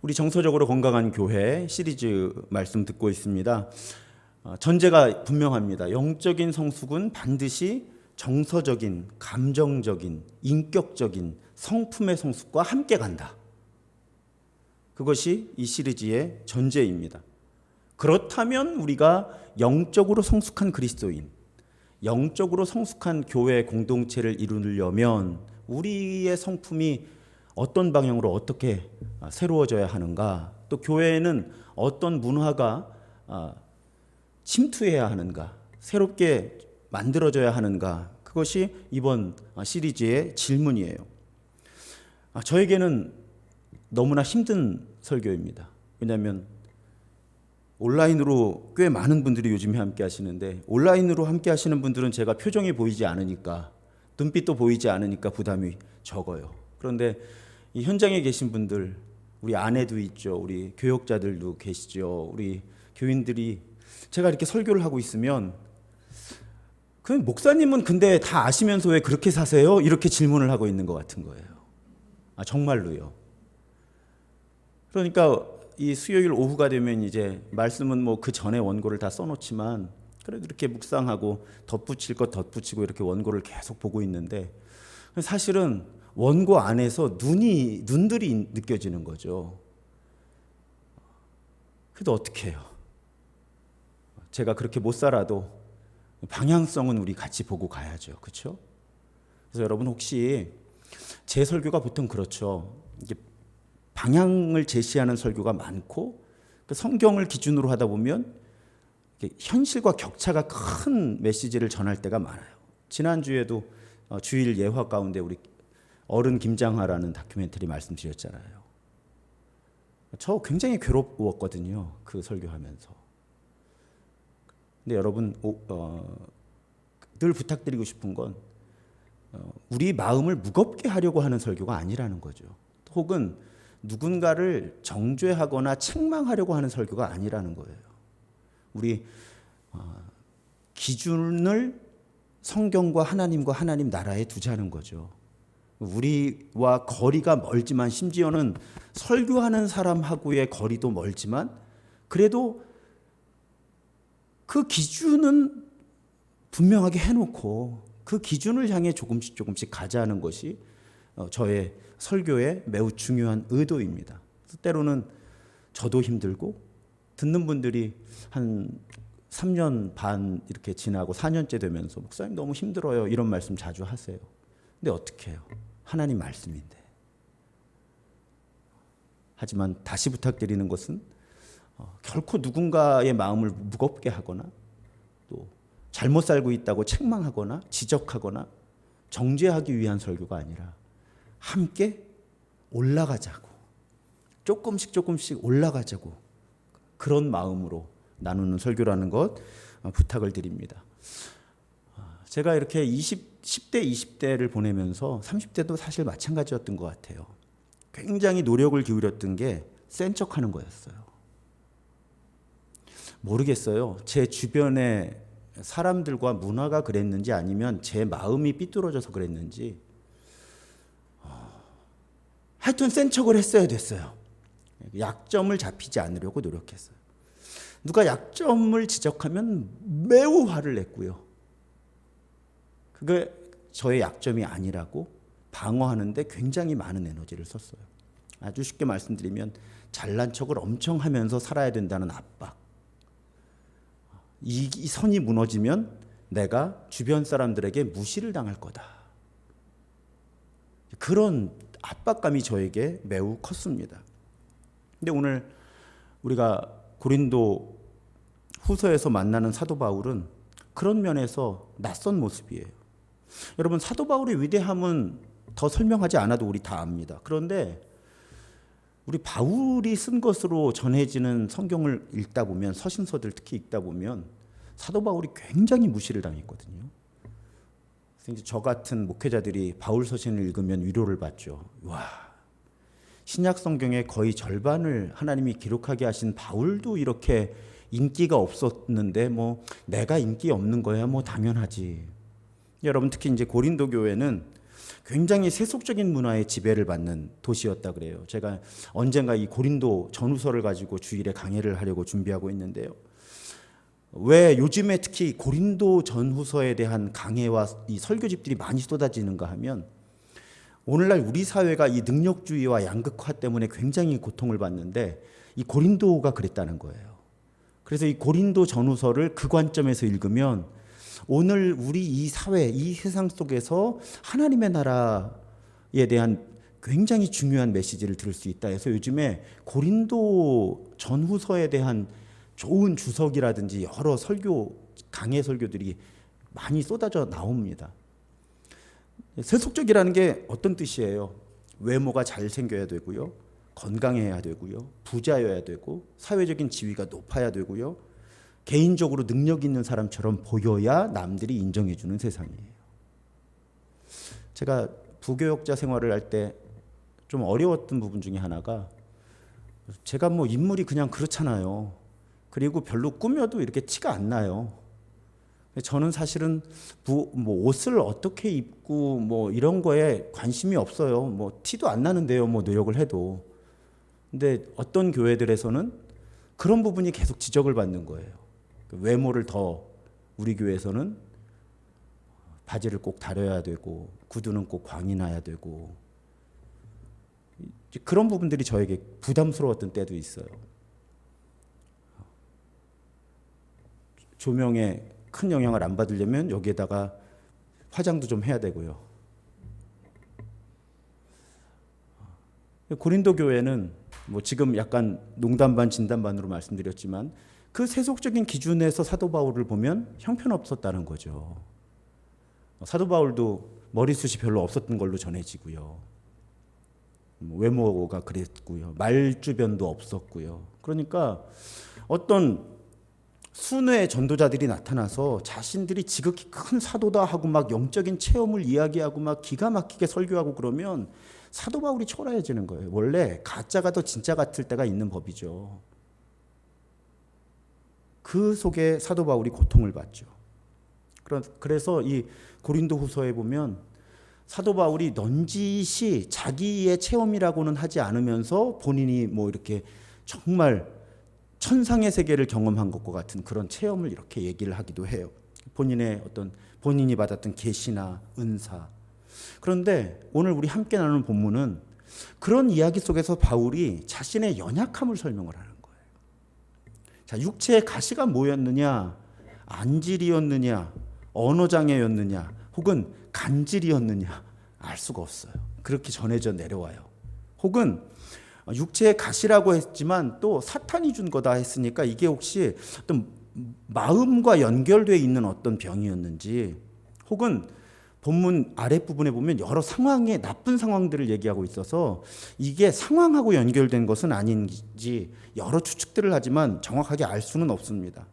우리 정서적으로 건강한 교회 시리즈 말씀 듣고 있습니다. 전제가 분명합니다. 영적인 성숙은 반드시 정서적인, 감정적인, 인격적인 성품의 성숙과 함께 간다. 그것이 이 시리즈의 전제입니다. 그렇다면 우리가 영적으로 성숙한 그리스도인, 영적으로 성숙한 교회 공동체를 이루려면 우리의 성품이 어떤 방향으로 어떻게 새로워져야 하는가, 또 교회에는 어떤 문화가 침투해야 하는가, 새롭게 만들어져야 하는가, 그것이 이번 시리즈의 질문이에요. 저에게는 너무나 힘든 설교입니다. 왜냐하면 온라인으로 꽤 많은 분들이 요즘에 함께 하시는데, 온라인으로 함께 하시는 분들은 제가 표정이 보이지 않으니까, 눈빛도 보이지 않으니까 부담이 적어요. 그런데 이 현장에 계신 분들, 우리 아내도 있죠, 우리 교역자들도 계시죠, 우리 교인들이 제가 이렇게 설교를 하고 있으면 그 목사님은 근데 다 아시면서 왜 그렇게 사세요? 이렇게 질문을 하고 있는 것 같은 거예요. 정말로요. 그러니까 이 수요일 오후가 되면 이제 말씀은 뭐 그 전에 원고를 다 써놓지만 그래도 이렇게 묵상하고 덧붙일 것 덧붙이고 이렇게 원고를 계속 보고 있는데, 사실은 원고 안에서 눈들이 느껴지는 거죠. 그래도 어떻게 해요? 제가 그렇게 못 살아도 방향성은 우리 같이 보고 가야죠. 그렇죠? 그래서 여러분, 혹시 제 설교가 보통 그렇죠. 이게 방향을 제시하는 설교가 많고 성경을 기준으로 하다 보면 현실과 격차가 큰 메시지를 전할 때가 많아요. 지난주에도 주일 예화 가운데 우리 어른 김장하라는 다큐멘터리 말씀드렸잖아요. 저 굉장히 괴로웠거든요, 그 설교하면서. 근데 여러분, 늘 부탁드리고 싶은 건 우리 마음을 무겁게 하려고 하는 설교가 아니라는 거죠. 혹은 누군가를 정죄하거나 책망하려고 하는 설교가 아니라는 거예요. 우리 기준을 성경과 하나님과 하나님 나라에 두자는 거죠. 우리와 거리가 멀지만, 심지어는 설교하는 사람하고의 거리도 멀지만, 그래도 그 기준은 분명하게 해놓고 그 기준을 향해 조금씩 가자는 것이 저의 설교의 매우 중요한 의도입니다. 때로는 저도 힘들고 듣는 분들이 한 3년 반 이렇게 지나고 4년째 되면서 목사님 너무 힘들어요, 이런 말씀 자주 하세요. 근데 어떻게 해요? 하나님 말씀인데. 하지만 다시 부탁드리는 것은 결코 누군가의 마음을 무겁게 하거나 또 잘못 살고 있다고 책망하거나 지적하거나 정죄하기 위한 설교가 아니라 함께 올라가자고, 조금씩 올라가자고, 그런 마음으로 나누는 설교라는 것 부탁을 드립니다. 제가 이렇게 10대, 20대를 보내면서 30대도 사실 마찬가지였던 것 같아요. 굉장히 노력을 기울였던 게 센 척하는 거였어요. 모르겠어요. 제 주변의 사람들과 문화가 그랬는지 아니면 제 마음이 삐뚤어져서 그랬는지, 하여튼 센 척을 했어야 됐어요. 약점을 잡히지 않으려고 노력했어요. 누가 약점을 지적하면 매우 화를 냈고요. 그게 저의 약점이 아니라고 방어하는데 굉장히 많은 에너지를 썼어요. 아주 쉽게 말씀드리면 잘난 척을 엄청 하면서 살아야 된다는 압박. 이 선이 무너지면 내가 주변 사람들에게 무시를 당할 거다. 그런 압박감이 저에게 매우 컸습니다. 근데 오늘 우리가 고린도 후서에서 만나는 사도 바울은 그런 면에서 낯선 모습이에요. 여러분, 사도 바울의 위대함은 더 설명하지 않아도 우리 다 압니다. 그런데 우리 바울이 쓴 것으로 전해지는 성경을 읽다 보면, 서신서들 특히 읽다 보면 사도 바울이 굉장히 무시를 당했거든요. 그래서 저 같은 목회자들이 바울 서신을 읽으면 위로를 받죠. 와, 신약 성경의 거의 절반을 하나님이 기록하게 하신 바울도 이렇게 인기가 없었는데 뭐 내가 인기 없는 거야 뭐 당연하지. 여러분, 특히 이제 고린도 교회는 굉장히 세속적인 문화의 지배를 받는 도시였다 그래요. 제가 언젠가 이 고린도 전후서를 가지고 주일에 강해를 하려고 준비하고 있는데요. 왜 요즘에 특히 고린도 전후서에 대한 강해와 이 설교집들이 많이 쏟아지는가 하면 오늘날 우리 사회가 이 능력주의와 양극화 때문에 굉장히 고통을 받는데 이 고린도가 그랬다는 거예요. 그래서 이 고린도 전후서를 그 관점에서 읽으면 오늘 우리 이 사회, 이 세상 속에서 하나님의 나라에 대한 굉장히 중요한 메시지를 들을 수 있다 해서 요즘에 고린도 전후서에 대한 좋은 주석이라든지 여러 설교, 강해 설교들이 많이 쏟아져 나옵니다. 세속적이라는 게 어떤 뜻이에요? 외모가 잘생겨야 되고요. 건강해야 되고요. 부자여야 되고 사회적인 지위가 높아야 되고요. 개인적으로 능력 있는 사람처럼 보여야 남들이 인정해 주는 세상이에요. 제가 부교역자 생활을 할 때 좀 어려웠던 부분 중에 하나가 제가 뭐 인물이 그냥 그렇잖아요. 그리고 별로 꾸며도 이렇게 티가 안 나요. 저는 사실은 뭐 옷을 어떻게 입고 뭐 이런 거에 관심이 없어요. 뭐 티도 안 나는데요. 뭐 노력을 해도. 근데 어떤 교회들에서는 그런 부분이 계속 지적을 받는 거예요. 외모를 더 우리 교회에서는 바지를 꼭 다려야 되고 구두는 꼭 광이 나야 되고 그런 부분들이 저에게 부담스러웠던 때도 있어요. 조명에 큰 영향을 안 받으려면 여기에다가 화장도 좀 해야 되고요. 고린도 교회는 뭐 지금 약간 농담 반 진담 반으로 말씀드렸지만 그 세속적인 기준에서 사도 바울을 보면 형편없었다는 거죠. 사도 바울도 머리숱이 별로 없었던 걸로 전해지고요. 외모가 그랬고요. 말주변도 없었고요. 그러니까 어떤 순회 전도자들이 나타나서 자신들이 지극히 큰 사도다 하고 막 영적인 체험을 이야기하고 막 기가 막히게 설교하고 그러면 사도 바울이 초라해지는 거예요. 원래 가짜가 더 진짜 같을 때가 있는 법이죠. 그 속에 사도 바울이 고통을 받죠. 그래서 이 고린도 후서에 보면 사도 바울이 넌지시 자기의 체험이라고는 하지 않으면서 본인이 뭐 이렇게 정말 천상의 세계를 경험한 것과 같은 그런 체험을 이렇게 얘기를 하기도 해요. 본인이 받았던 계시나 은사. 그런데 오늘 우리 함께 나누는 본문은 그런 이야기 속에서 바울이 자신의 연약함을 설명을 하는 거예요. 자, 육체의 가시가 뭐였느냐? 안질이었느냐? 언어장애였느냐? 혹은 간질이었느냐? 알 수가 없어요. 그렇게 전해져 내려와요. 혹은 육체의 가시라고 했지만 또 사탄이 준 거다 했으니까 이게 혹시 어떤 마음과 연결되어 있는 어떤 병이었는지 혹은 본문 아랫부분에 보면 여러 상황의 나쁜 상황들을 얘기하고 있어서 이게 상황하고 연결된 것은 아닌지 여러 추측들을 하지만 정확하게 알 수는 없습니다.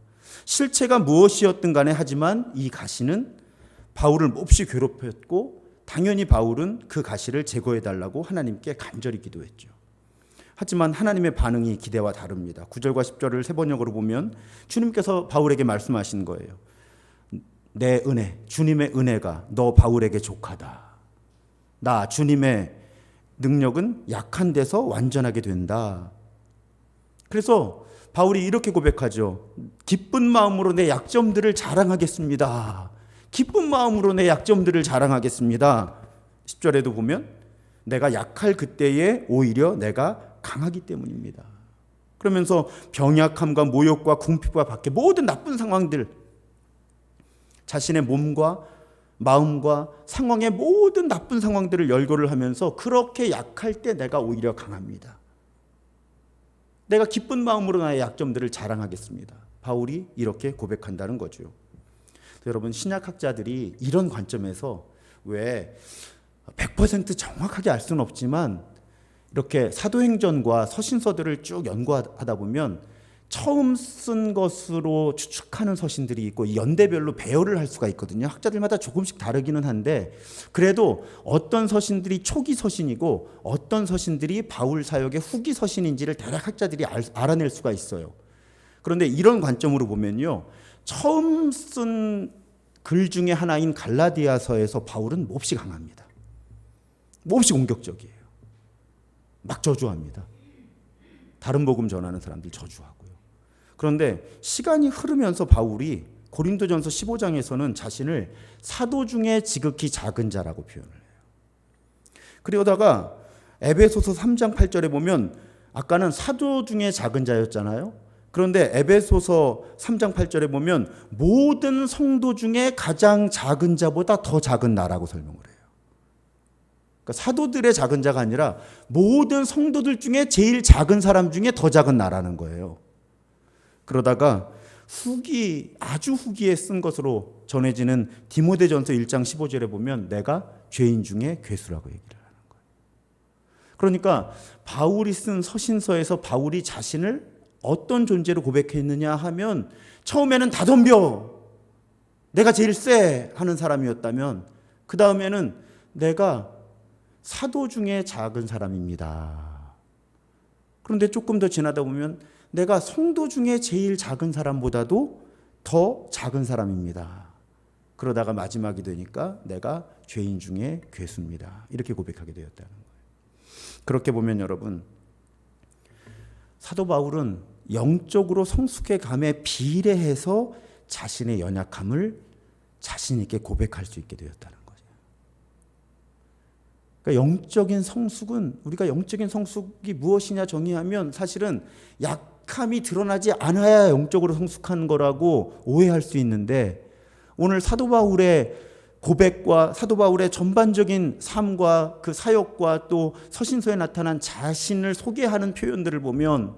실체가 무엇이었든 간에 하지만 이 가시는 바울을 몹시 괴롭혔고 당연히 바울은 그 가시를 제거해달라고 하나님께 간절히 기도했죠. 하지만 하나님의 반응이 기대와 다릅니다. 9절과 10절을 세 번역으로 보면 주님께서 바울에게 말씀하신 거예요. 내 은혜, 주님의 은혜가 너 바울에게 족하다. 나 주님의 능력은 약한 데서 완전하게 된다. 그래서 바울이 이렇게 고백하죠. 기쁜 마음으로 내 약점들을 자랑하겠습니다. 기쁜 마음으로 내 약점들을 자랑하겠습니다. 10절에도 보면 내가 약할 그때에 오히려 내가 강하기 때문입니다. 그러면서 병약함과 모욕과 궁핍과 밖에 모든 나쁜 상황들, 자신의 몸과 마음과 상황의 모든 나쁜 상황들을 열거를 하면서 그렇게 약할 때 내가 오히려 강합니다. 내가 기쁜 마음으로 나의 약점들을 자랑하겠습니다. 바울이 이렇게 고백한다는 거죠. 여러분, 신약학자들이 이런 관점에서 왜 100% 정확하게 알 수는 없지만 이렇게 사도행전과 서신서들을 쭉 연구하다 보면 처음 쓴 것으로 추측하는 서신들이 있고 이 연대별로 배열을 할 수가 있거든요. 학자들마다 조금씩 다르기는 한데 그래도 어떤 서신들이 초기 서신이고 어떤 서신들이 바울 사역의 후기 서신인지를 대략 학자들이 알아낼 수가 있어요. 그런데 이런 관점으로 보면요. 처음 쓴 글 중에 하나인 갈라디아서에서 바울은 몹시 강합니다. 몹시 공격적이에요. 막 저주합니다. 다른 복음 전하는 사람들 저주하고요. 그런데 시간이 흐르면서 바울이 고린도전서 15장에서는 자신을 사도 중에 지극히 작은 자라고 표현을 해요. 그러다가 에베소서 3장 8절에 보면 아까는 사도 중에 작은 자였잖아요. 그런데 에베소서 3장 8절에 보면 모든 성도 중에 가장 작은 자보다 더 작은 나라고 설명을 해요. 그러니까 사도들의 작은 자가 아니라 모든 성도들 중에 제일 작은 사람 중에 더 작은 나라는 거예요. 그러다가 아주 후기에 쓴 것으로 전해지는 디모데전서 1장 15절에 보면 내가 죄인 중에 괴수라고 얘기를 하는 거예요. 그러니까 바울이 쓴 서신서에서 바울이 자신을 어떤 존재로 고백했느냐 하면 처음에는 다 덤벼. 내가 제일 쎄 하는 사람이었다면 그 다음에는 내가 사도 중에 작은 사람입니다. 그런데 조금 더 지나다 보면 내가 성도 중에 제일 작은 사람보다도 더 작은 사람입니다. 그러다가 마지막이 되니까 내가 죄인 중에 괴수입니다. 이렇게 고백하게 되었다는 거예요. 그렇게 보면 여러분, 사도 바울은 영적으로 성숙해 감에 비례해서 자신의 연약함을 자신 있게 고백할 수 있게 되었다는 거죠. 그러니까 영적인 성숙은, 우리가 영적인 성숙이 무엇이냐 정의하면 사실은 약함이 드러나지 않아야 영적으로 성숙한 거라고 오해할 수 있는데, 오늘 사도 바울의 고백과 사도 바울의 전반적인 삶과 그 사역과 또 서신서에 나타난 자신을 소개하는 표현들을 보면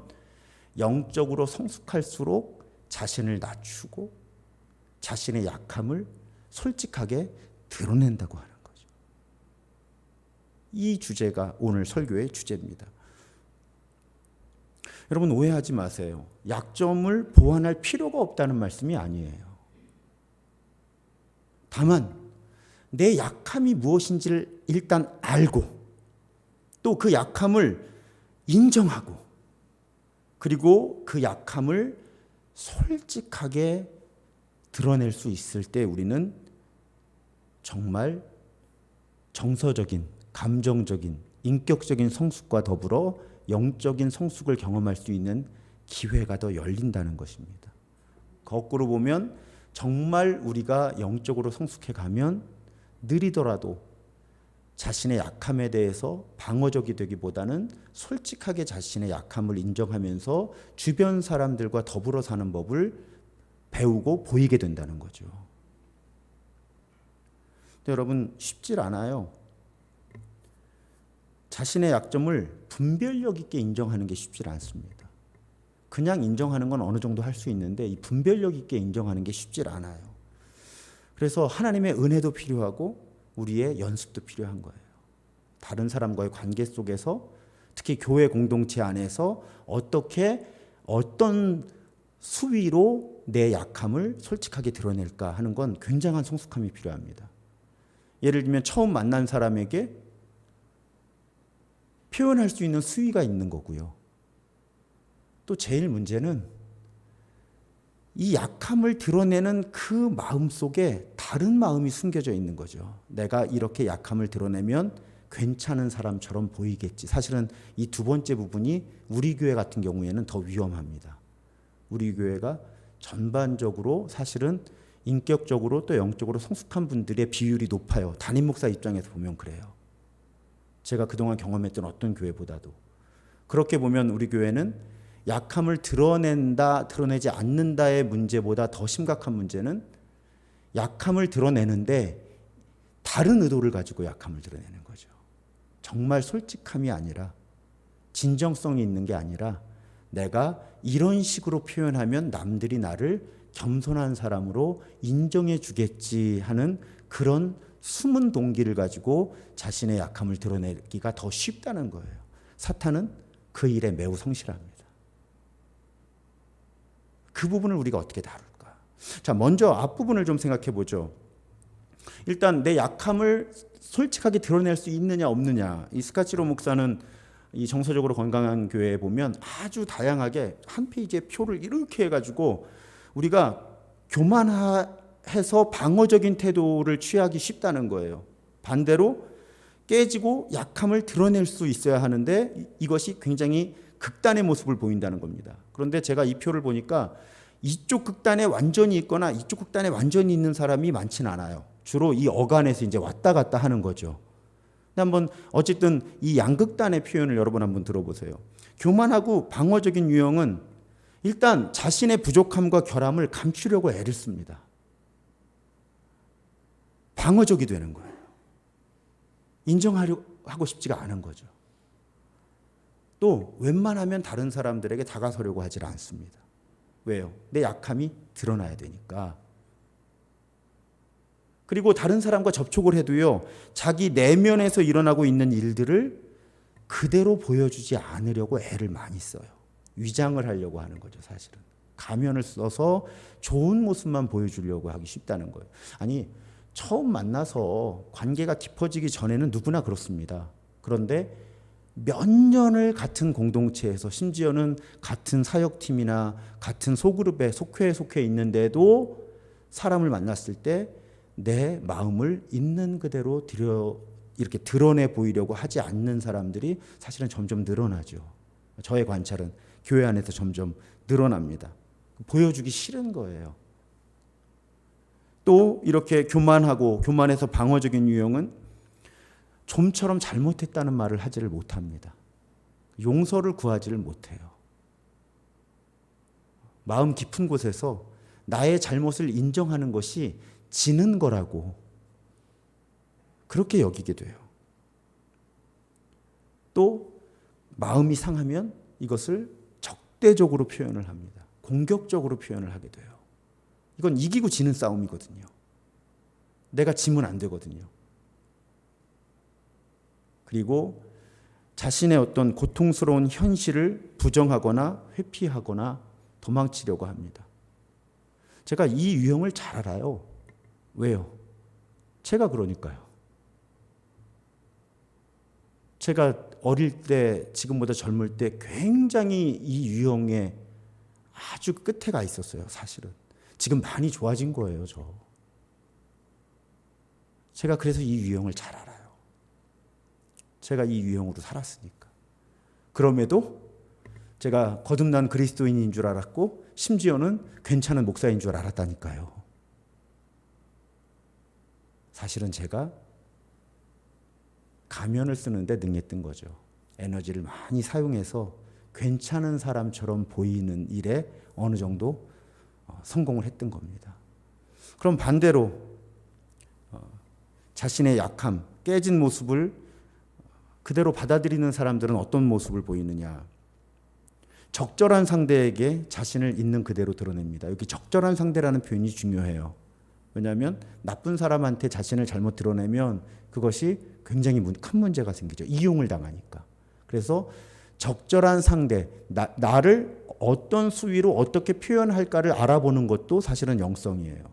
영적으로 성숙할수록 자신을 낮추고 자신의 약함을 솔직하게 드러낸다고 하는 거죠. 이 주제가 오늘 설교의 주제입니다. 여러분 오해하지 마세요. 약점을 보완할 필요가 없다는 말씀이 아니에요. 다만 내 약함이 무엇인지를 일단 알고 또 그 약함을 인정하고 그리고 그 약함을 솔직하게 드러낼 수 있을 때 우리는 정말 정서적인, 감정적인, 인격적인 성숙과 더불어 영적인 성숙을 경험할 수 있는 기회가 더 열린다는 것입니다. 거꾸로 보면 정말 우리가 영적으로 성숙해 가면 느리더라도 자신의 약함에 대해서 방어적이 되기보다는 솔직하게 자신의 약함을 인정하면서 주변 사람들과 더불어 사는 법을 배우고 보이게 된다는 거죠. 근데 여러분 쉽지 않아요. 자신의 약점을 분별력 있게 인정하는 게 쉽지 않습니다. 그냥 인정하는 건 어느 정도 할 수 있는데 이 분별력 있게 인정하는 게 쉽지 않아요. 그래서 하나님의 은혜도 필요하고 우리의 연습도 필요한 거예요. 다른 사람과의 관계 속에서 특히 교회 공동체 안에서 어떤 수위로 내 약함을 솔직하게 드러낼까 하는 건 굉장한 성숙함이 필요합니다. 예를 들면 처음 만난 사람에게 표현할 수 있는 수위가 있는 거고요. 또 제일 문제는 이 약함을 드러내는 그 마음 속에 다른 마음이 숨겨져 있는 거죠. 내가 이렇게 약함을 드러내면 괜찮은 사람처럼 보이겠지. 사실은 이 두 번째 부분이 우리 교회 같은 경우에는 더 위험합니다. 우리 교회가 전반적으로 사실은 인격적으로 또 영적으로 성숙한 분들의 비율이 높아요. 담임 목사 입장에서 보면 그래요. 제가 그동안 경험했던 어떤 교회보다도. 그렇게 보면 우리 교회는 약함을 드러낸다, 드러내지 않는다의 문제보다 더 심각한 문제는 약함을 드러내는데 다른 의도를 가지고 약함을 드러내는 거죠. 정말 솔직함이 아니라 진정성이 있는 게 아니라 내가 이런 식으로 표현하면 남들이 나를 겸손한 사람으로 인정해 주겠지 하는 그런 숨은 동기를 가지고 자신의 약함을 드러내기가 더 쉽다는 거예요. 사탄은 그 일에 매우 성실합니다. 그 부분을 우리가 어떻게 다룰까? 자, 먼저 앞부분을 좀 생각해 보죠. 일단 내 약함을 솔직하게 드러낼 수 있느냐 없느냐. 이 스카치로 목사는 이 정서적으로 건강한 교회에 보면 아주 다양하게 한 페이지의 표를 이렇게 해가지고 우리가 교만해서 방어적인 태도를 취하기 쉽다는 거예요. 반대로 깨지고 약함을 드러낼 수 있어야 하는데 이것이 굉장히 극단의 모습을 보인다는 겁니다. 그런데 제가 이 표를 보니까 이쪽 극단에 완전히 있거나 이쪽 극단에 완전히 있는 사람이 많지는 않아요. 주로 이 어간에서 이제 왔다 갔다 하는 거죠. 근데 한번 어쨌든 이 양극단의 표현을 여러분 한번 들어보세요. 교만하고 방어적인 유형은 일단 자신의 부족함과 결함을 감추려고 애를 씁니다. 방어적이 되는 거예요. 인정하고 싶지가 않은 거죠. 또 웬만하면 다른 사람들에게 다가서려고 하지 않습니다. 왜요? 내 약함이 드러나야 되니까. 그리고 다른 사람과 접촉을 해도요, 자기 내면에서 일어나고 있는 일들을 그대로 보여주지 않으려고 애를 많이 써요. 위장을 하려고 하는 거죠, 사실은. 가면을 써서 좋은 모습만 보여주려고 하기 쉽다는 거예요. 아니, 처음 만나서 관계가 깊어지기 전에는 누구나 그렇습니다. 그런데 몇 년을 같은 공동체에서 심지어는 같은 사역팀이나 같은 소그룹에 속해 있는데도 사람을 만났을 때 내 마음을 있는 그대로 이렇게 드러내 보이려고 하지 않는 사람들이 사실은 점점 늘어나죠. 저의 관찰은 교회 안에서 점점 늘어납니다. 보여주기 싫은 거예요. 또 이렇게 교만해서 방어적인 유형은 좀처럼 잘못했다는 말을 하지를 못합니다. 용서를 구하지를 못해요. 마음 깊은 곳에서 나의 잘못을 인정하는 것이 지는 거라고 그렇게 여기게 돼요. 또 마음이 상하면 이것을 적대적으로 표현을 합니다. 공격적으로 표현을 하게 돼요. 이건 이기고 지는 싸움이거든요. 내가 지면 안 되거든요. 그리고 자신의 어떤 고통스러운 현실을 부정하거나 회피하거나 도망치려고 합니다. 제가 이 유형을 잘 알아요. 왜요? 제가 그러니까요. 제가 어릴 때, 지금보다 젊을 때 굉장히 이 유형에 아주 끝에 가 있었어요, 사실은. 지금 많이 좋아진 거예요, 제가 그래서 이 유형을 잘 알아요. 제가 이 유형으로 살았으니까. 그럼에도 제가 거듭난 그리스도인인 줄 알았고 심지어는 괜찮은 목사인 줄 알았다니까요. 사실은 제가 가면을 쓰는데 능했던 거죠. 에너지를 많이 사용해서 괜찮은 사람처럼 보이는 일에 어느 정도 성공을 했던 겁니다. 그럼 반대로 자신의 약함, 깨진 모습을 그대로 받아들이는 사람들은 어떤 모습을 보이느냐? 적절한 상대에게 자신을 있는 그대로 드러냅니다. 여기 적절한 상대라는 표현이 중요해요. 왜냐하면 나쁜 사람한테 자신을 잘못 드러내면 그것이 굉장히 큰 문제가 생기죠. 이용을 당하니까. 그래서 적절한 상대, 나를 어떤 수위로 어떻게 표현할까를 알아보는 것도 사실은 영성이에요.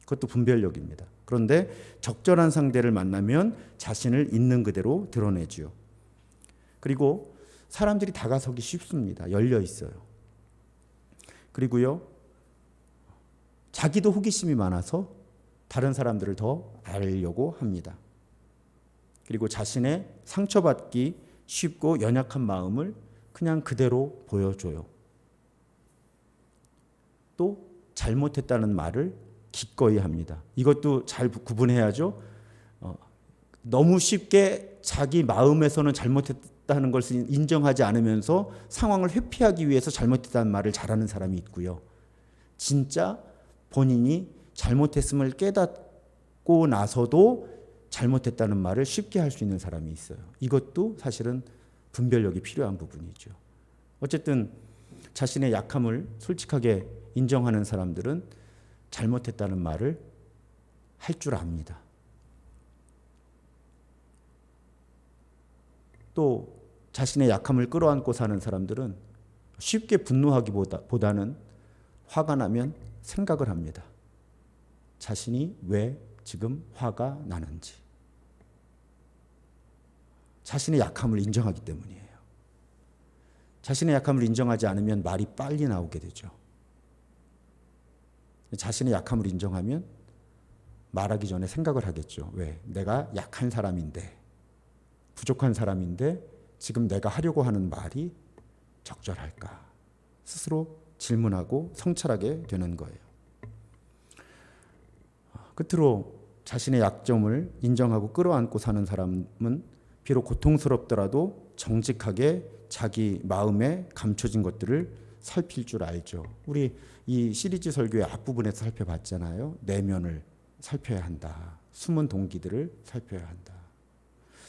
그것도 분별력입니다. 그런데 적절한 상대를 만나면 자신을 있는 그대로 드러내죠. 그리고 사람들이 다가서기 쉽습니다. 열려 있어요. 그리고요, 자기도 호기심이 많아서 다른 사람들을 더 알려고 합니다. 그리고 자신의 상처받기 쉽고 연약한 마음을 그냥 그대로 보여줘요. 또 잘못했다는 말을 기꺼이 합니다. 이것도 잘 구분해야죠. 너무 쉽게 자기 마음에서는 잘못했다는 것을 인정하지 않으면서 상황을 회피하기 위해서 잘못했다는 말을 잘하는 사람이 있고요. 진짜 본인이 잘못했음을 깨닫고 나서도 잘못했다는 말을 쉽게 할 수 있는 사람이 있어요. 이것도 사실은 분별력이 필요한 부분이죠. 어쨌든 자신의 약함을 솔직하게 인정하는 사람들은 잘못했다는 말을 할 줄 압니다. 또 자신의 약함을 끌어안고 사는 사람들은 쉽게 분노하기보다는 화가 나면 생각을 합니다. 자신이 왜 지금 화가 나는지. 자신의 약함을 인정하기 때문이에요. 자신의 약함을 인정하지 않으면 말이 빨리 나오게 되죠. 자신의 약함을 인정하면 말하기 전에 생각을 하겠죠. 왜? 내가 약한 사람인데. 부족한 사람인데 지금 내가 하려고 하는 말이 적절할까? 스스로 질문하고 성찰하게 되는 거예요. 끝으로 자신의 약점을 인정하고 끌어안고 사는 사람은 비록 고통스럽더라도 정직하게 자기 마음에 감춰진 것들을 살필 줄 알죠. 우리 이 시리즈 설교의 앞부분에서 살펴봤잖아요. 내면을 살펴야 한다. 숨은 동기들을 살펴야 한다.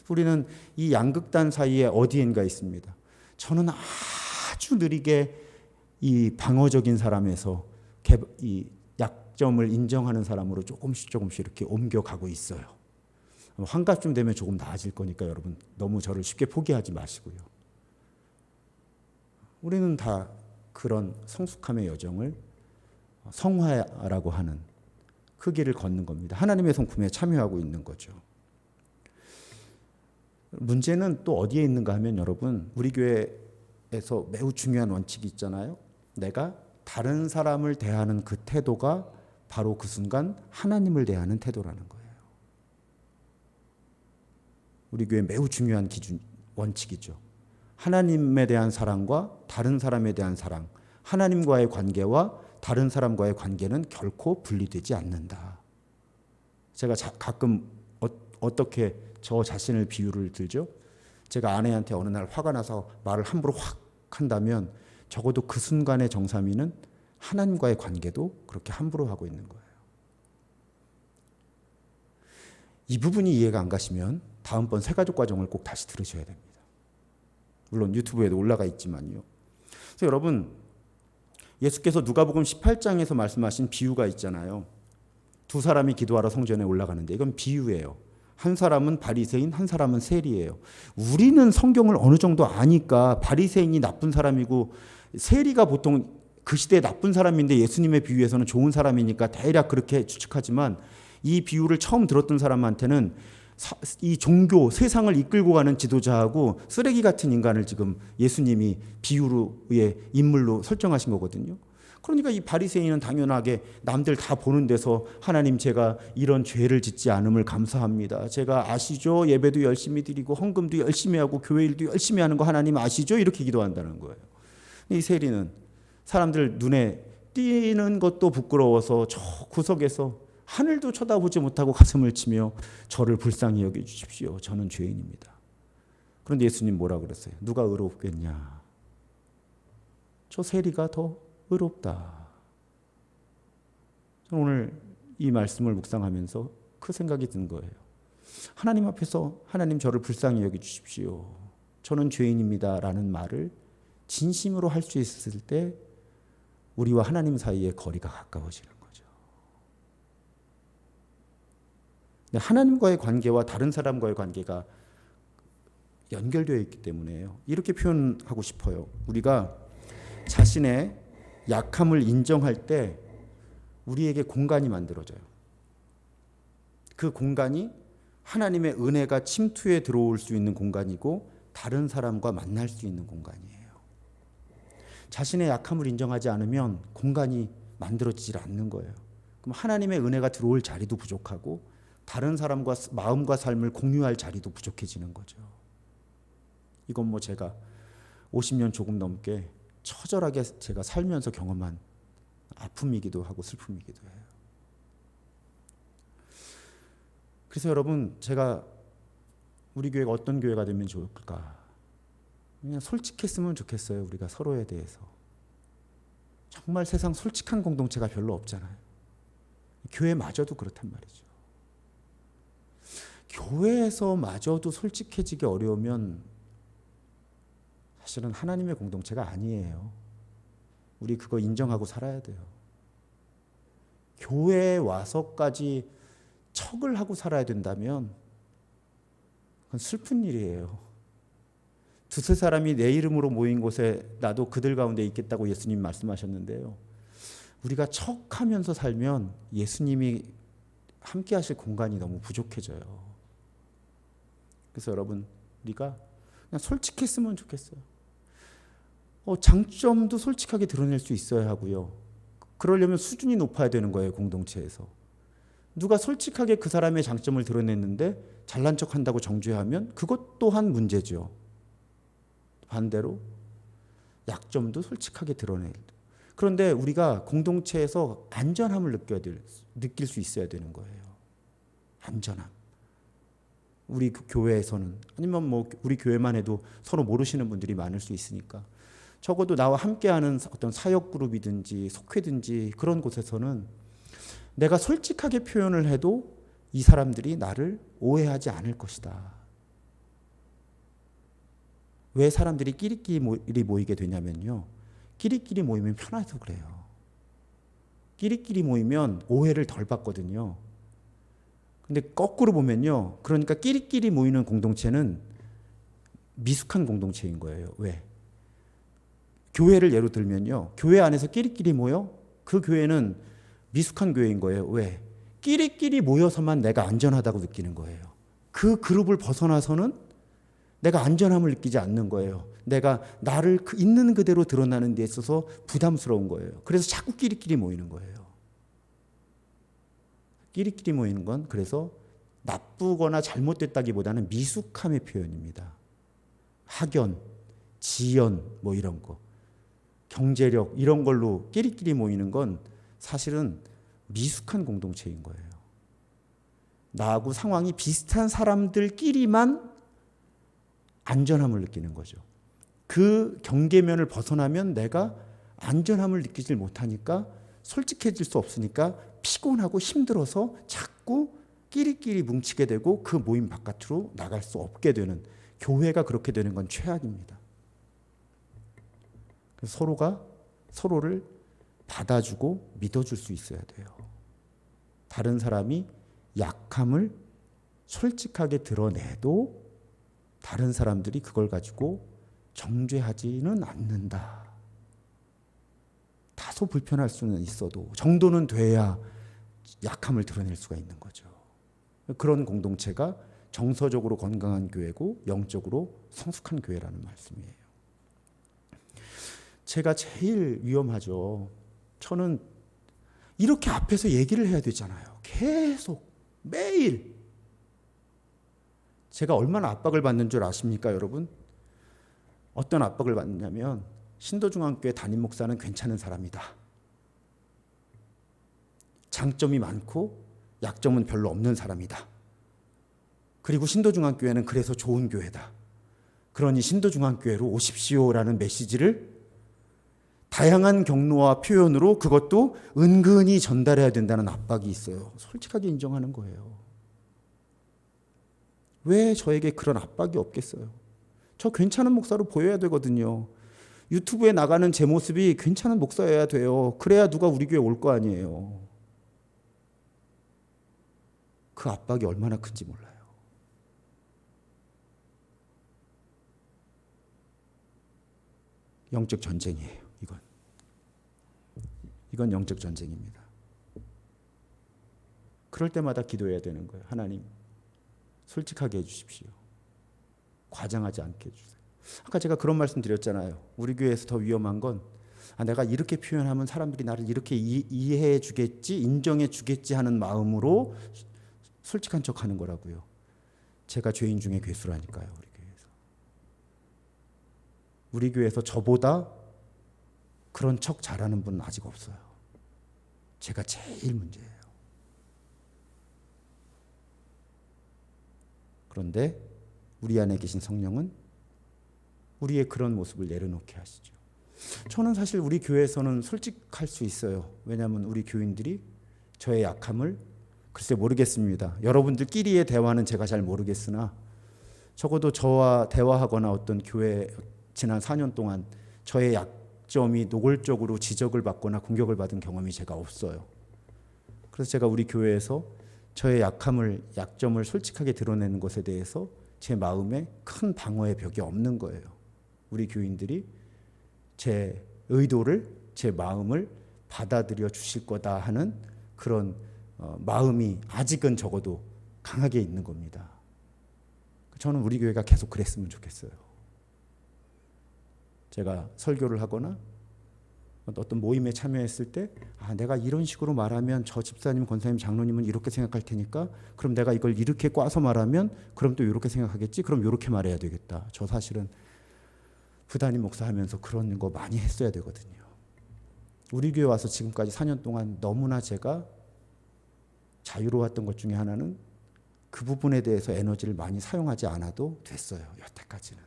우리는 이 양극단 사이에 어디엔가 있습니다. 저는 아주 느리게 이 방어적인 사람에서 이 약점을 인정하는 사람으로 조금씩 이렇게 옮겨가고 있어요. 환갑쯤 되면 조금 나아질 거니까 여러분 너무 저를 쉽게 포기하지 마시고요. 우리는 다 그런 성숙함의 여정을 성화라고 하는 그 길을 걷는 겁니다. 하나님의 성품에 참여하고 있는 거죠. 문제는 또 어디에 있는가 하면 여러분 우리 교회에서 매우 중요한 원칙이 있잖아요. 내가 다른 사람을 대하는 그 태도가 바로 그 순간 하나님을 대하는 태도라는 거예요. 우리 교회 매우 중요한 기준 원칙이죠. 하나님에 대한 사랑과 다른 사람에 대한 사랑, 하나님과의 관계와 다른 사람과의 관계는 결코 분리되지 않는다. 제가 가끔 어떻게 저 자신을 비유를 들죠? 제가 아내한테 어느 날 화가 나서 말을 함부로 확 한다면 적어도 그 순간의 정삼이는 하나님과의 관계도 그렇게 함부로 하고 있는 거예요. 이 부분이 이해가 안 가시면 다음번 새가족 과정을 꼭 다시 들으셔야 됩니다. 물론 유튜브에도 올라가 있지만요. 그래서 여러분 예수께서 누가복음 18장에서 말씀하신 비유가 있잖아요. 두 사람이 기도하러 성전에 올라가는데 이건 비유예요. 한 사람은 바리새인, 한 사람은 세리예요. 우리는 성경을 어느 정도 아니까 바리새인이 나쁜 사람이고 세리가 보통 그 시대에 나쁜 사람인데 예수님의 비유에서는 좋은 사람이니까 대략 그렇게 추측하지만 이 비유를 처음 들었던 사람한테는 이 종교, 세상을 이끌고 가는 지도자하고 쓰레기 같은 인간을 지금 예수님이 비유로의 인물로 설정하신 거거든요. 그러니까 이 바리새인은 당연하게 남들 다 보는 데서 하나님 제가 이런 죄를 짓지 않음을 감사합니다. 제가 아시죠? 예배도 열심히 드리고 헌금도 열심히 하고 교회 일도 열심히 하는 거 하나님 아시죠? 이렇게 기도한다는 거예요. 이 세리는 사람들 눈에 띄는 것도 부끄러워서 저 구석에서 하늘도 쳐다보지 못하고 가슴을 치며 저를 불쌍히 여겨주십시오. 저는 죄인입니다. 그런데 예수님 뭐라 그랬어요? 누가 의롭겠냐? 저 세리가 더 의롭다. 저는 오늘 이 말씀을 묵상하면서 그 생각이 든 거예요. 하나님 앞에서 하나님 저를 불쌍히 여겨주십시오. 저는 죄인입니다. 라는 말을 진심으로 할 수 있을 때 우리와 하나님 사이의 거리가 가까워지는 거죠. 하나님과의 관계와 다른 사람과의 관계가 연결되어 있기 때문에요. 이렇게 표현하고 싶어요. 우리가 자신의 약함을 인정할 때 우리에게 공간이 만들어져요. 그 공간이 하나님의 은혜가 침투해 들어올 수 있는 공간이고 다른 사람과 만날 수 있는 공간이에요. 자신의 약함을 인정하지 않으면 공간이 만들어지질 않는 거예요. 그럼 하나님의 은혜가 들어올 자리도 부족하고 다른 사람과 마음과 삶을 공유할 자리도 부족해지는 거죠. 이건 뭐 제가 50년 조금 넘게 처절하게 제가 살면서 경험한 아픔이기도 하고 슬픔이기도 해요. 그래서 여러분 제가 우리 교회가 어떤 교회가 되면 좋을까? 그냥 솔직했으면 좋겠어요. 우리가 서로에 대해서. 정말 세상 솔직한 공동체가 별로 없잖아요. 교회마저도 그렇단 말이죠. 교회에서마저도 솔직해지기 어려우면 사실은 하나님의 공동체가 아니에요. 우리 그거 인정하고 살아야 돼요. 교회에 와서까지 척을 하고 살아야 된다면 그건 슬픈 일이에요. 두세 사람이 내 이름으로 모인 곳에 나도 그들 가운데 있겠다고 예수님 말씀하셨는데요. 우리가 척하면서 살면 예수님이 함께 하실 공간이 너무 부족해져요. 그래서 여러분 우리가 그냥 솔직했으면 좋겠어요. 장점도 솔직하게 드러낼 수 있어야 하고요. 그러려면 수준이 높아야 되는 거예요. 공동체에서. 누가 솔직하게 그 사람의 장점을 드러냈는데 잘난 척한다고 정죄하면 그것 또한 문제죠. 반대로 약점도 솔직하게 드러낼. 그런데 우리가 공동체에서 안전함을 느낄 수 있어야 되는 거예요. 안전함. 우리 교회에서는, 아니면 뭐 우리 교회만 해도 서로 모르시는 분들이 많을 수 있으니까 적어도 나와 함께하는 어떤 사역 그룹이든지 속회든지 그런 곳에서는 내가 솔직하게 표현을 해도 이 사람들이 나를 오해하지 않을 것이다. 왜 사람들이 끼리끼리 모이게 되냐면요. 끼리끼리 모이면 편해서 그래요. 끼리끼리 모이면 오해를 덜 받거든요. 근데 거꾸로 보면요. 그러니까 끼리끼리 모이는 공동체는 미숙한 공동체인 거예요. 왜? 교회를 예로 들면요. 교회 안에서 끼리끼리 모여? 그 교회는 미숙한 교회인 거예요. 왜? 끼리끼리 모여서만 내가 안전하다고 느끼는 거예요. 그 그룹을 벗어나서는 내가 안전함을 느끼지 않는 거예요. 내가 나를 있는 그대로 드러나는 데 있어서 부담스러운 거예요. 그래서 자꾸 끼리끼리 모이는 거예요. 끼리끼리 모이는 건 그래서 나쁘거나 잘못됐다기보다는 미숙함의 표현입니다. 학연, 지연 뭐 이런 거, 경제력 이런 걸로 끼리끼리 모이는 건 사실은 미숙한 공동체인 거예요. 나하고 상황이 비슷한 사람들끼리만 안전함을 느끼는 거죠. 그 경계면을 벗어나면 내가 안전함을 느끼질 못하니까 솔직해질 수 없으니까 피곤하고 힘들어서 자꾸 끼리끼리 뭉치게 되고 그 모임 바깥으로 나갈 수 없게 되는, 교회가 그렇게 되는 건 최악입니다. 그래서 서로가 서로를 받아주고 믿어줄 수 있어야 돼요. 다른 사람이 약함을 솔직하게 드러내도 다른 사람들이 그걸 가지고 정죄하지는 않는다. 다소 불편할 수는 있어도 정도는 돼야 약함을 드러낼 수가 있는 거죠. 그런 공동체가 정서적으로 건강한 교회고 영적으로 성숙한 교회라는 말씀이에요. 제가 제일 위험하죠. 저는 이렇게 앞에서 얘기를 해야 되잖아요. 계속 매일. 제가 얼마나 압박을 받는 줄 아십니까, 여러분? 어떤 압박을 받느냐면 신도중앙교회 담임 목사는 괜찮은 사람이다. 장점이 많고 약점은 별로 없는 사람이다. 그리고 신도중앙교회는 그래서 좋은 교회다. 그러니 신도중앙교회로 오십시오라는 메시지를 다양한 경로와 표현으로 그것도 은근히 전달해야 된다는 압박이 있어요. 솔직하게 인정하는 거예요. 왜 저에게 그런 압박이 없겠어요? 저 괜찮은 목사로 보여야 되거든요. 유튜브에 나가는 제 모습이 괜찮은 목사여야 돼요. 그래야 누가 우리 교회 올 거 아니에요. 그 압박이 얼마나 큰지 몰라요. 영적 전쟁이에요. 이건 영적 전쟁입니다. 그럴 때마다 기도해야 되는 거예요. 하나님, 솔직하게 해주십시오. 과장하지 않게 해주세요. 아까 제가 그런 말씀 드렸잖아요. 우리 교회에서 더 위험한 건 내가 이렇게 표현하면 사람들이 나를 이렇게 이해해 주겠지, 인정해 주겠지 하는 마음으로 솔직한 척하는 거라고요. 제가 죄인 중에 괴수라니까요. 우리 교회에서 저보다 그런 척 잘하는 분은 아직 없어요. 제가 제일 문제예요. 그런데 우리 안에 계신 성령은 우리의 그런 모습을 내려놓게 하시죠. 저는 사실 우리 교회에서는 솔직할 수 있어요. 왜냐하면 우리 교인들이 저의 약함을 글쎄 모르겠습니다. 여러분들끼리의 대화는 제가 잘 모르겠으나 적어도 저와 대화하거나 어떤 교회 지난 4년 동안 저의 약점이 노골적으로 지적을 받거나 공격을 받은 경험이 제가 없어요. 그래서 제가 우리 교회에서 저의 약점을 솔직하게 드러내는 것에 대해서 제 마음에 큰 방어의 벽이 없는 거예요. 우리 교인들이 제 의도를, 제 마음을 받아들여 주실 거다 하는 그런 마음이 아직은 적어도 강하게 있는 겁니다. 저는 우리 교회가 계속 그랬으면 좋겠어요. 제가 설교를 하거나 어떤 모임에 참여했을 때 내가 이런 식으로 말하면 저 집사님, 권사님, 장로님은 이렇게 생각할 테니까 그럼 내가 이걸 이렇게 꽈서 말하면 그럼 또 이렇게 생각하겠지? 그럼 이렇게 말해야 되겠다. 저 사실은 부단임 목사하면서 그런 거 많이 했어야 되거든요. 우리 교회 와서 지금까지 4년 동안 너무나 제가 자유로웠던 것 중에 하나는 그 부분에 대해서 에너지를 많이 사용하지 않아도 됐어요. 여태까지는.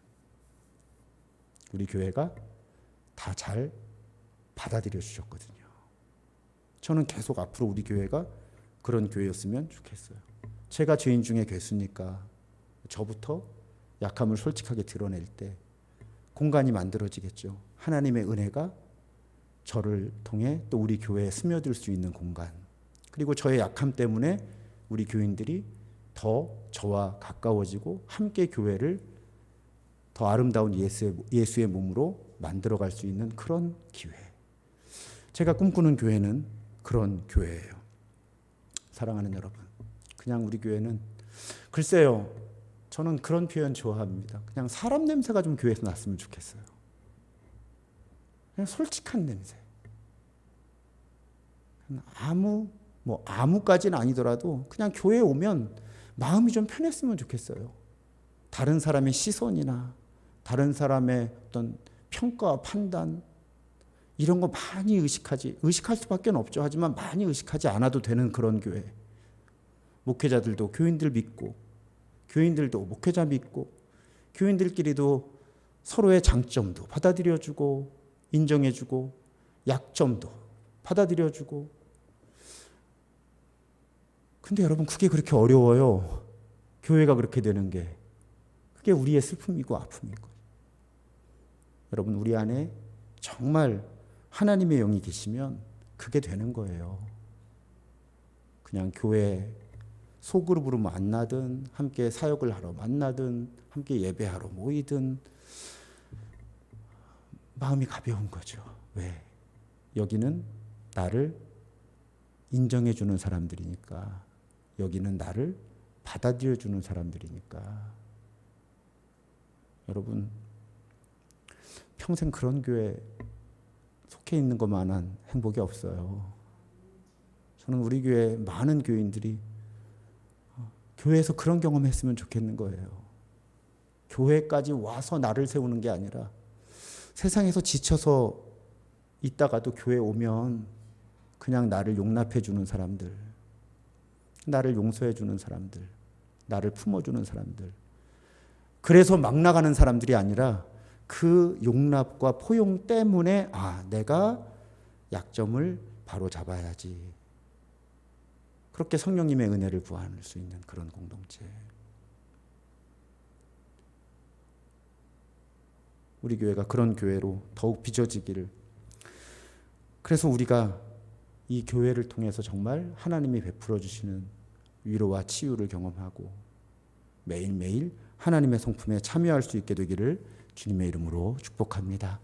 우리 교회가 다 잘 받아들여 주셨거든요. 저는 계속 앞으로 우리 교회가 그런 교회였으면 좋겠어요. 제가 죄인 중에 괴수니까 저부터 약함을 솔직하게 드러낼 때 공간이 만들어지겠죠. 하나님의 은혜가 저를 통해 또 우리 교회에 스며들 수 있는 공간. 그리고 저의 약함 때문에 우리 교인들이 더 저와 가까워지고 함께 교회를 더 아름다운 예수의 몸으로 만들어갈 수 있는 그런 기회. 제가 꿈꾸는 교회는 그런 교회예요. 사랑하는 여러분, 그냥 우리 교회는 글쎄요, 저는 그런 표현 좋아합니다. 그냥 사람 냄새가 좀 교회에서 났으면 좋겠어요. 그냥 솔직한 냄새. 아무까지는 아니더라도 그냥 교회에 오면 마음이 좀 편했으면 좋겠어요. 다른 사람의 시선이나 다른 사람의 어떤 평가, 판단 이런 거 많이 의식할 수밖에 없죠. 하지만 많이 의식하지 않아도 되는 그런 교회. 목회자들도 교인들 믿고, 교인들도 목회자 믿고, 교인들끼리도 서로의 장점도 받아들여주고, 인정해주고, 약점도 받아들여주고. 근데 여러분, 그게 그렇게 어려워요. 교회가 그렇게 되는 게. 그게 우리의 슬픔이고 아픔이고. 여러분, 우리 안에 정말 하나님의 영이 계시면 그게 되는 거예요. 그냥 교회 소그룹으로 만나든 함께 사역을 하러 만나든 함께 예배하러 모이든 마음이 가벼운 거죠. 왜? 여기는 나를 인정해 주는 사람들이니까. 여기는 나를 받아들여 주는 사람들이니까. 여러분, 평생 그런 교회 속해 있는 것만한 행복이 없어요. 저는 우리 교회 많은 교인들이 교회에서 그런 경험했으면 좋겠는 거예요. 교회까지 와서 나를 세우는 게 아니라 세상에서 지쳐서 있다가도 교회 오면 그냥 나를 용납해 주는 사람들, 나를 용서해 주는 사람들, 나를 품어주는 사람들. 그래서 막 나가는 사람들이 아니라 그 용납과 포용 때문에 내가 약점을 바로 잡아야지. 그렇게 성령님의 은혜를 구할 수 있는 그런 공동체. 우리 교회가 그런 교회로 더욱 빚어지기를. 그래서 우리가 이 교회를 통해서 정말 하나님이 베풀어 주시는 위로와 치유를 경험하고 매일매일 하나님의 성품에 참여할 수 있게 되기를 주님의 이름으로 축복합니다.